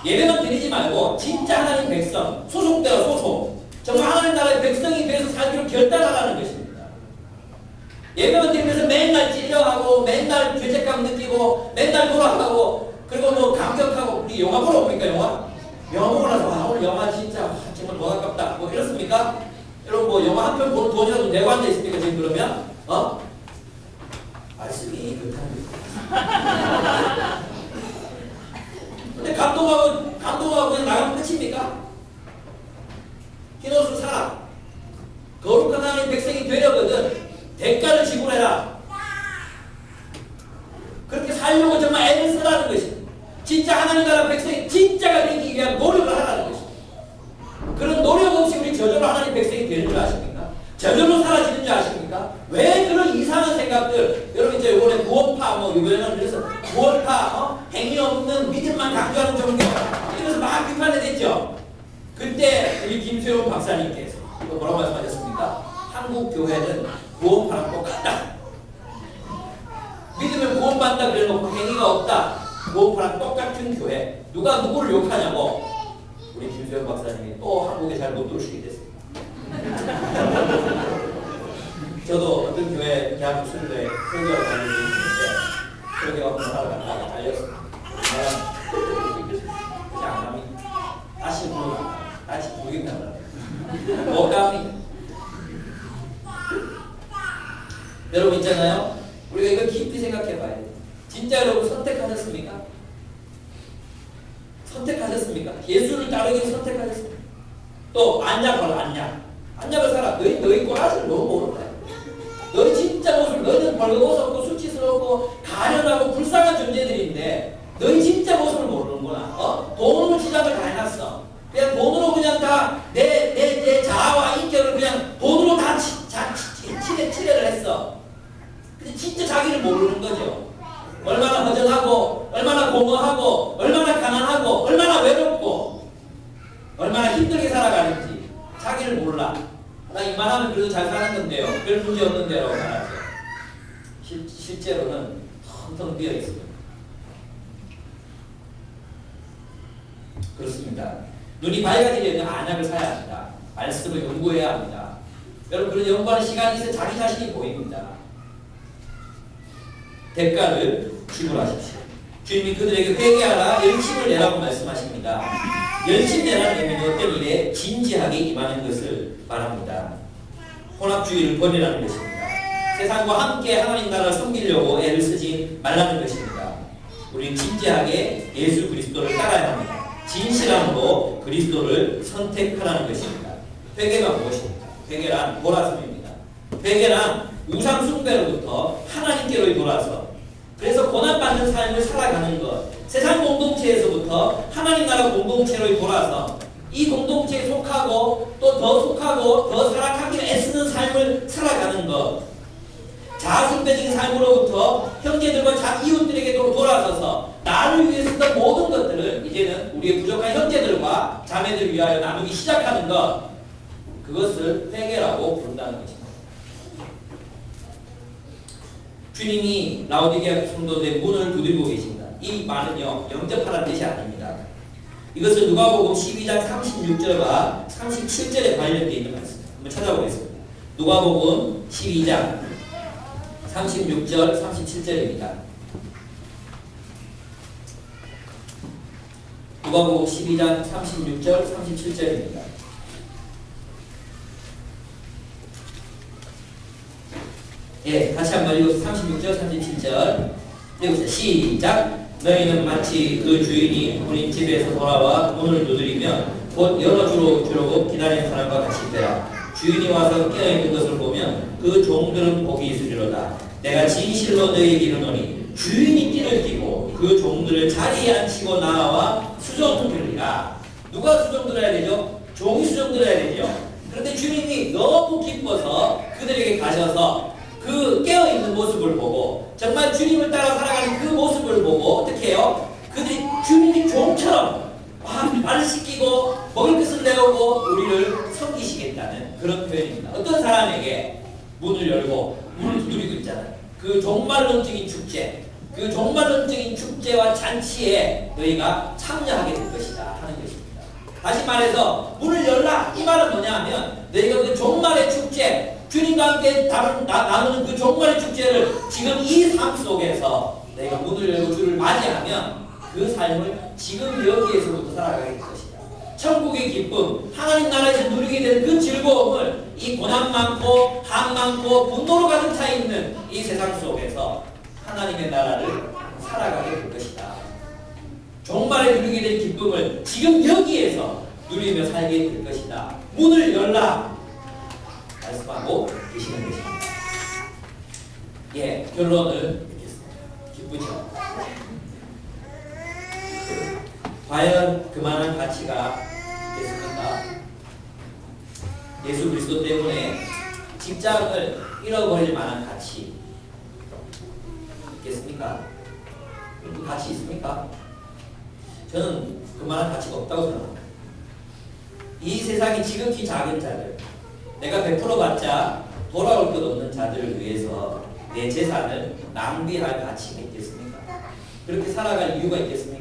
예배만 드리지 말고 진짜 하나님 백성, 소속되라 소속. 정말 하나님 나라의 백성이 돼서 살기로 결단하라는 것입니다. 예배만 드리면서 맨날 찔려하고 맨날 죄책감 느끼고 맨날 돌아가고 그리고 뭐 감격하고 우리 영화 보러 옵니까 영화? 영화 보고 나서 오늘 영화 진짜 정말 돈 아깝다 뭐 이렇습니까? 여러분 뭐 영화 한 편 보는 돈이라도 내고 앉아 있습니까 지금 그러면? 말씀이 그렇다는 거예요. 근데 감동하고 그냥 나가면 끝입니까? 흰옷을 사라. 거룩한 하나님 백성이 되려거든 대가를 지불해라. 그렇게 살려고 정말 애를 쓰라는 것입니다. 진짜 하나님 나라 백성이 진짜가 되기 위한 노력을 하라는 것입니다. 그런 노력 없이 우리 저절로 하나님 백성이 되는 줄 아십니까? 저절로 사라지는 줄 아십니까? 왜 그런 이상한 생각들 여러분 이제 이번에 구원파 이번에는 그래서 구원파 행위 없는 믿음만 강조하는 종교 이래서 막 비판이 됐죠. 그때 우리 김수용 박사님께서 이거 뭐라고 말씀하셨습니까? 한국 교회는 구원파랑 똑같다. 믿으면 구원받는다 그래놓고 행위가 없다. 구원파랑 똑같은 교회. 누가 누구를 욕하냐고 우리 김수영 박사님이 또 한국에 잘 못 들어오시게 됐습니다. 저도 어떤 교회 대학교 수련회 설교를 다니고 있는데 설교가 하러 갔다가 달렸습니다. 그냥 안 합니다. 다시 부르면 다시 부르겠다고 합니다. 뭐가 합니까? 여러분 있잖아요. 우리가 이걸 깊이 생각해봐야 돼요. 진짜 여러분 선택하셨습니까? 선택하셨습니까? 예수를 따르기를 선택하셨습니까? 또 안약을 안약을 살아. 너희 꼬라지를 너무 모른다. 너희 진짜 모습, 너희는 벌거벗었고 수치스럽고 가련하고 불쌍한 존재들인데 너희 진짜 모습을 모르는구나. 돈으로 지장을 다 해놨어. 그냥 돈으로 그냥 다 내 자아와 인격을 그냥 돈으로 다 칠해를 했어. 근데 진짜 자기를 모르는 거죠. 얼마나 허전하고 얼마나 공허하고 얼마나 가난하고 얼마나 외롭고 얼마나 힘들게 살아가는지 자기를 몰라. 나 이만하면 그래도 잘 사는 건데요. 별 문제 없는데라고 말하죠. 실제로는 텅텅 비어 있습니다. 그렇습니다. 눈이 밝아지려면 안약을 사야 합니다. 말씀을 연구해야 합니다. 여러분 그런 연구하는 시간이 있어 자기 자신이 보입니다. 대가를 지불하십시오. 주님이 그들에게 회개하라 열심을 내라고 말씀하십니다. 열심 내라는 의미는 어떤 일에 진지하게 임하는 것을 말합니다. 혼합주의를 버리라는 것입니다. 세상과 함께 하나님 나라를 섬기려고 애를 쓰지 말라는 것입니다. 우리는 진지하게 예수 그리스도를 따라야 합니다. 진실함으로 그리스도를 선택하라는 것입니다. 회개가 무엇입니까? 회개란 돌아섬입니다. 회개란 우상 숭배로부터 하나님께로 돌아서 그래서 고난받는 삶을 살아가는 것, 세상 공동체에서부터 하나님 나라 공동체로 돌아서 이 공동체에 속하고 또 더 속하고 더 살아가기 애쓰는 삶을 살아가는 것, 자아숭배적인 삶으로부터 형제들과 자기 이웃들에게도 돌아서서 나를 위해 쓰던 모든 것들을 이제는 우리의 부족한 형제들과 자매들을 위하여 나누기 시작하는 것, 그것을 회개라고 부른다는 것입니다. 주님이 라오디게아 성도들의 문을 두드리고 계십니다. 이 말은요 영접하라는 뜻이 아닙니다. 이것은 누가복음 12장 36절과 37절에 관련되어 있는 말씀입니다. 한번 찾아보겠습니다. 누가복음 12장 36절 37절입니다. 누가복음 12장 36절 37절입니다. 예, 다시 한번 읽어서 36절 37절 읽어보세요. 시작. 너희는 마치 그 주인이 본인 집에서 돌아와 문을 두드리면 곧 열어주려고 기다리는 사람과 같이 되라. 주인이 와서 깨어있는 것을 보면 그 종들은 복이 있으리로다. 내가 진실로 너희에게 이르노니 주인이 띠를 띠고 그 종들을 자리에 앉히고 나와 수종을 들리라. 누가 수종 들어야 되죠? 종이 수종 들어야 되죠. 그런데 주님이 너무 기뻐서 그들에게 가셔서 그 깨어있는 모습을 보고 정말 주님을 따라 살아가는 그 모습을 보고 어떻게 해요? 그들이 주님이 종처럼 말을 시키고 먹을 것을 내오고 우리를 섬기시겠다는 그런 표현입니다. 어떤 사람에게 문을 열고 문을 두드리고 있잖아요. 그 종말론적인 축제, 그 종말론적인 축제와 잔치에 너희가 참여하게 될 것이다 하는 것입니다. 다시 말해서 문을 열라 이 말은 뭐냐 하면 너희가 그 종말의 축제, 주님과 함께 나누는 그 종말의 축제를 지금 이 삶 속에서 내가 문을 열고 주를 맞이하면 그 삶을 지금 여기에서부터 살아가게 될 것이다. 천국의 기쁨, 하나님 나라에서 누리게 되는 그 즐거움을 이 고난 많고 한 많고 분노로 가득 차 있는 이 세상 속에서 하나님의 나라를 살아가게 될 것이다. 종말에 누리게 될 기쁨을 지금 여기에서 누리며 살게 될 것이다. 문을 열라 말씀하고 계시는 것입니다. 예, 결론을 맺겠습니다. 기쁘죠? 과연 그만한 가치가 있겠습니까? 예수 그리스도 때문에 직장을 잃어버릴 만한 가치 있겠습니까? 그 가치 있습니까? 저는 그만한 가치가 없다고 생각합니다. 이 세상이 지극히 작은 자들, 내가 100% 받자 돌아올 것 없는 자들을 위해서 내 재산을 낭비할 가치가 있겠습니까? 그렇게 살아갈 이유가 있겠습니까?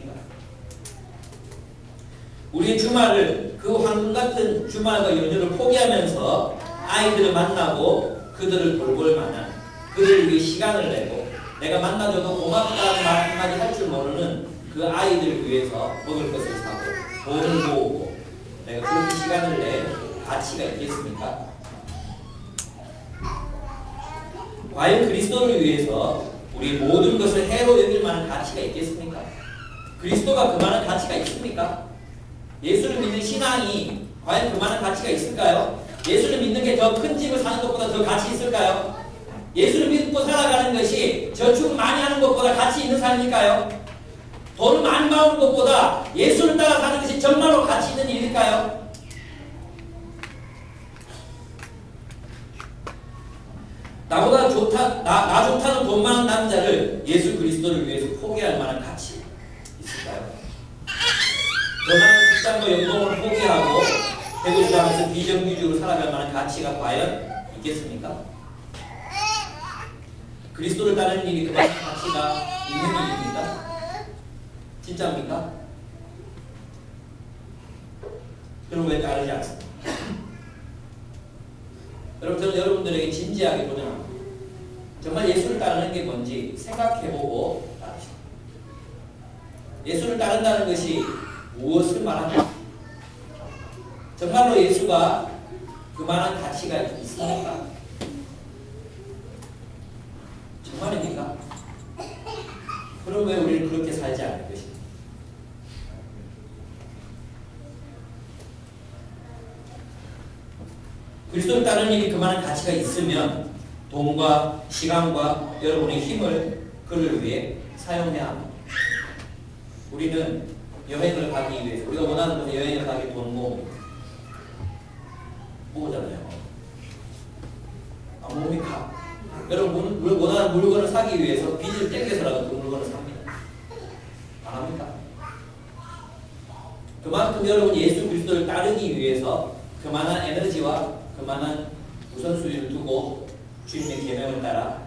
우리 주말을 그 황금 같은 주말과 연휴를 포기하면서 아이들을 만나고 그들을 돌볼 만한, 그들을 위해 시간을 내고 내가 만나줘도 고맙다는 말 한마디 할 줄 모르는 그 아이들을 위해서 먹을 것을 사고 돈을 모으고 내가 그렇게 시간을 낼 가치가 있겠습니까? 과연 그리스도를 위해서 우리 모든 것을 해로 여길 만한 가치가 있겠습니까? 그리스도가 그만한 가치가 있습니까? 예수를 믿는 신앙이 과연 그만한 가치가 있을까요? 예수를 믿는 게 더 큰 집을 사는 것보다 더 가치 있을까요? 예수를 믿고 살아가는 것이 저축 많이 하는 것보다 가치 있는 삶일까요? 돈을 많이 모으는 것보다 예수를 따라 사는 것이 정말로 가치 있는 일일까요? 나보다 나 좋다는 돈 많은 남자를 예수 그리스도를 위해서 포기할 만한 가치 있을까요? 더 많은 직장과 연봉을 포기하고 배우자 살아가면서 비정규직으로 살아갈 만한 가치가 과연 있겠습니까? 그리스도를 따르는 일이 그만한 가치가 있는 일입니까? 진짜입니까? 그럼 왜 따르지 않습니까? 여러분, 저는 여러분들에게 진지하게 도전합니다. 정말 예수를 따르는 게 뭔지 생각해보고 따르시오. 예수를 따른다는 것이 무엇을 말합니까? 정말로 예수가 그만한 가치가 있습니까? 정말입니까? 그럼 왜 우리는 그렇게 살지 않는 것입니까? 그리스도를 따르는 일이 그만한 가치가 있으면 돈과 시간과 여러분의 힘을 그를 위해 사용해야 합니다. 우리는 여행을 가기 위해서 우리가 원하는 곳에 여행을 가기 돈 모으잖아요. 뭡니까? 여러분 원하는 물건을 사기 위해서 빚을 떼겨서라도 그 물건을 삽니다. 안 합니까? 그만큼 여러분 예수 그리스도를 따르기 위해서 그만한 에너지와 그만한 우선순위를 두고 주님의 계명을 따라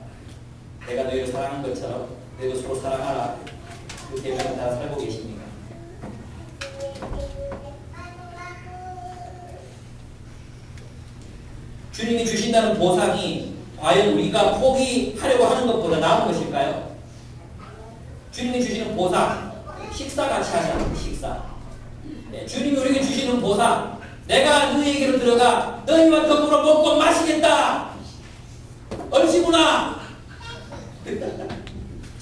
내가 너희를 사랑한 것처럼 너희도 서로 사랑하라 그 계명을 따라 살고 계십니까? 주님이 주신다는 보상이 과연 우리가 포기하려고 하는 것보다 나은 것일까요? 주님이 주시는 보상, 식사 같이 하잖아요. 식사. 네, 주님이 우리에게 주시는 보상, 내가 너희에게로 들어가 너희와 더불어 먹고 마시겠다. 얼씨구나.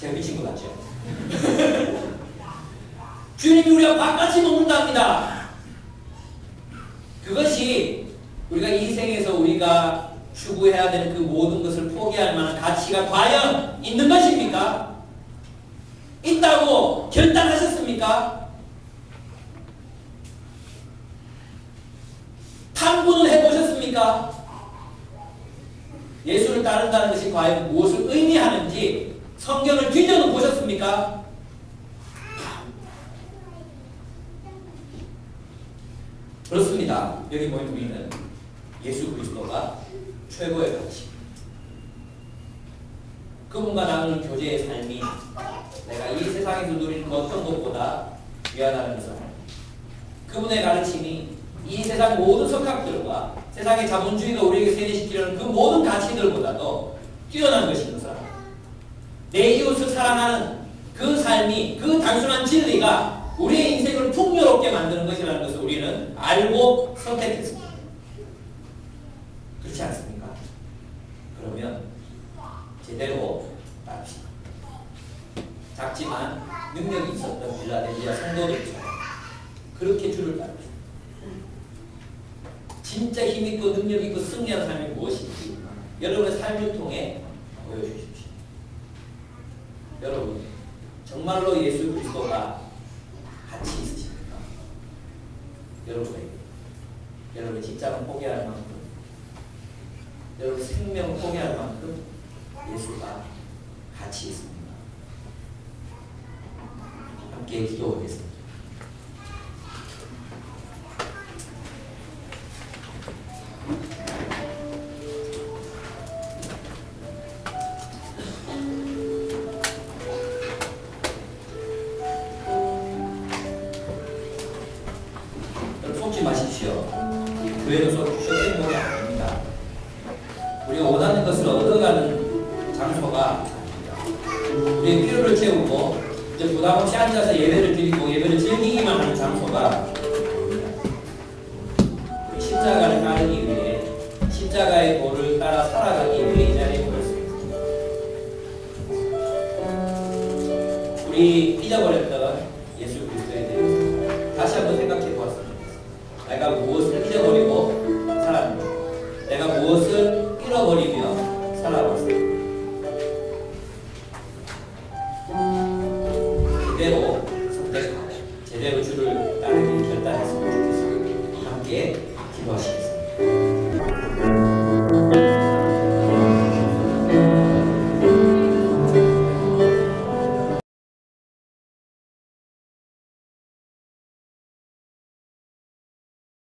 제가 미친 것 같죠? 주님이 우리와 밥같이 먹는답니다. 그것이 우리가 이 생에서 우리가 추구해야 되는 그 모든 것을 포기할 만한 가치가 과연 있는 것입니까? 있다고 결단하셨습니까? 탐구는 해보셨습니까? 예수를 따른다는 것이 과연 무엇을 의미하는지 성경을 뒤져는 보셨습니까? 그렇습니다. 여기 모인 우리는 예수 그리스도가 최고의 가치. 그분과 나누는 교제의 삶이 내가 이 세상에서 누리는 어떤 것보다 귀하다는 것을 알고 그분의 가르침이 이 세상 모든 석학들과 세상의 자본주의가 우리에게 세뇌시키려는 그 모든 가치들보다도 뛰어난 것인 것을 알고 내 이웃을 사랑하는 그 삶이 그 단순한 진리가 우리의 인생을 풍요롭게 만드는 것이라는 것을 우리는 알고 선택했습니다. 그렇지 않습니까? 그러면 제대로 따릅시다. 작지만 능력이 있었던 빌라델비아 성도들처럼 그렇게 주를 따릅시다. 진짜 힘있고 능력있고 승리한 삶이 무엇인지 여러분의 삶을 통해 보여주십시오. 여러분 정말로 예수 그리스도가 가치 있으십니까? 여러분의 직장을 포기할 만큼 여러분 생명을 포기할 만큼 예수가 가치 있습니다. 함께 기도하겠습니다. 속지 마십시오. 교회는 쇼핑몰이 아닙니다. 우리가 원하는 것을 얻어가는 장소가 아닙니다. 우리의 필요를 채우고 이제 부담 없이 앉아서 예배를 드리고 예배를 즐기기만 하는 장소가 아닙니다. 우리 십자가를 따르기 위해 십자가의 도를 따라 살아가기 위해 이 자리에 모였습니다. 우리 잊어버렸던 예수 그리스도에 대해서 다시 한번 생각해 보았습니다. 내가 무엇을 잊어버리고 살았는지, 내가 무엇을 잃어버리며 살아왔습니다. 그대로